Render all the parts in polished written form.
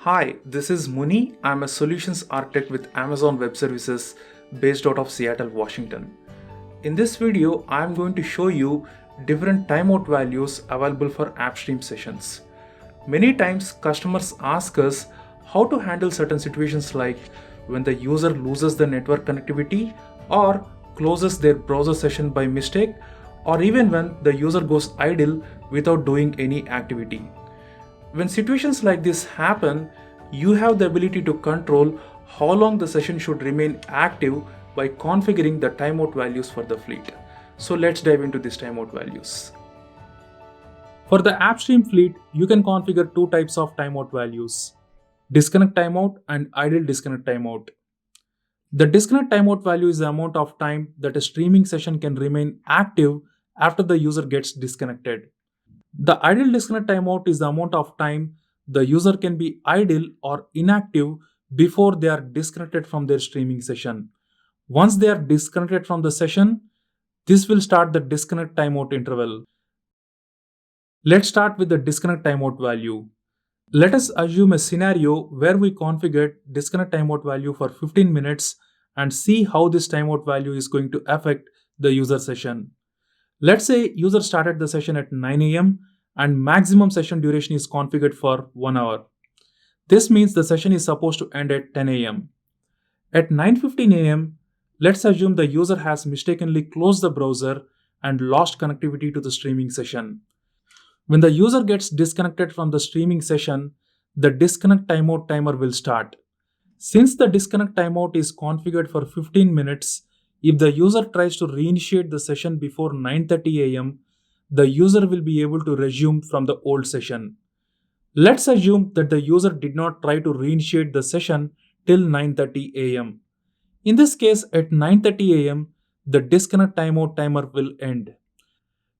Hi, this is Muni. I'm a solutions architect with Amazon Web Services based out of Seattle, Washington. In this video, I'm going to show you different timeout values available for AppStream sessions. Many times, customers ask us how to handle certain situations like when the user loses the network connectivity or closes their browser session by mistake, or even when the user goes idle without doing any activity. When situations like this happen, you have the ability to control how long the session should remain active by configuring the timeout values for the fleet. So let's dive into these timeout values. For the AppStream fleet, you can configure two types of timeout values: disconnect timeout and idle disconnect timeout. The disconnect timeout value is the amount of time that a streaming session can remain active after the user gets disconnected. The idle disconnect timeout is the amount of time the user can be idle or inactive before they are disconnected from their streaming session. Once they are disconnected from the session, this will start the disconnect timeout interval. Let's start with the disconnect timeout value. Let us assume a scenario where we configure disconnect timeout value for 15 minutes and see how this timeout value is going to affect the user session. Let's say user started the session at 9 a.m. and maximum session duration is configured for 1 hour. This means the session is supposed to end at 10 a.m. At 9:15 a.m., let's assume the user has mistakenly closed the browser and lost connectivity to the streaming session. When the user gets disconnected from the streaming session, the disconnect timeout timer will start. Since the disconnect timeout is configured for 15 minutes, if the user tries to reinitiate the session before 9:30 a.m., the user will be able to resume from the old session. Let's assume that the user did not try to reinitiate the session till 9:30 a.m. In this case, at 9:30 a.m., the disconnect timeout timer will end.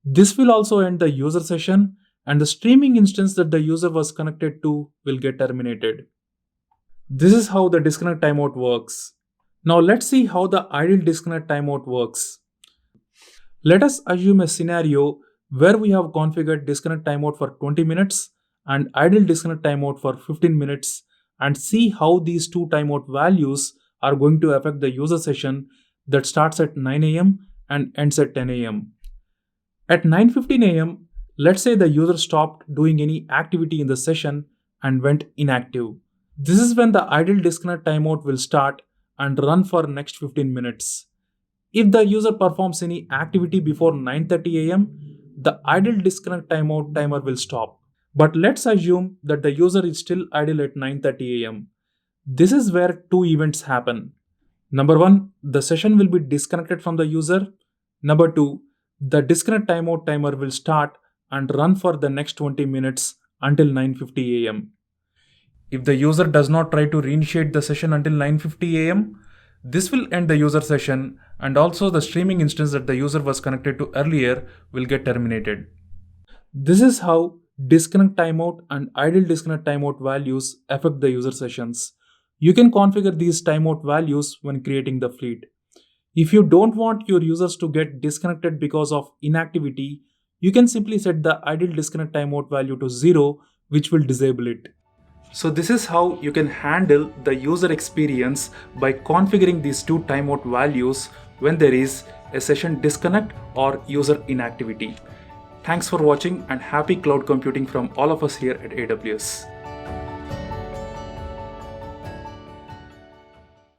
This will also end the user session, and the streaming instance that the user was connected to will get terminated. This is how the disconnect timeout works. Now let's see how the idle disconnect timeout works. Let us assume a scenario where we have configured disconnect timeout for 20 minutes and idle disconnect timeout for 15 minutes and see how these two timeout values are going to affect the user session that starts at 9 a.m. and ends at 10 a.m. At 9:15 a.m., let's say the user stopped doing any activity in the session and went inactive. This is when the idle disconnect timeout will start and run for next 15 minutes. If the user performs any activity before 9:30 a.m., the idle disconnect timeout timer will stop. But let's assume that the user is still idle at 9:30 a.m. This is where two events happen. Number one, the session will be disconnected from the user. Number two, the disconnect timeout timer will start and run for the next 20 minutes until 9:50 a.m. If the user does not try to reinitiate the session until 9:50 a.m., this will end the user session, and also the streaming instance that the user was connected to earlier will get terminated. This is how disconnect timeout and idle disconnect timeout values affect the user sessions. You can configure these timeout values when creating the fleet. If you don't want your users to get disconnected because of inactivity, you can simply set the idle disconnect timeout value to 0, which will disable it. So this is how you can handle the user experience by configuring these two timeout values when there is a session disconnect or user inactivity. Thanks for watching and happy cloud computing from all of us here at AWS.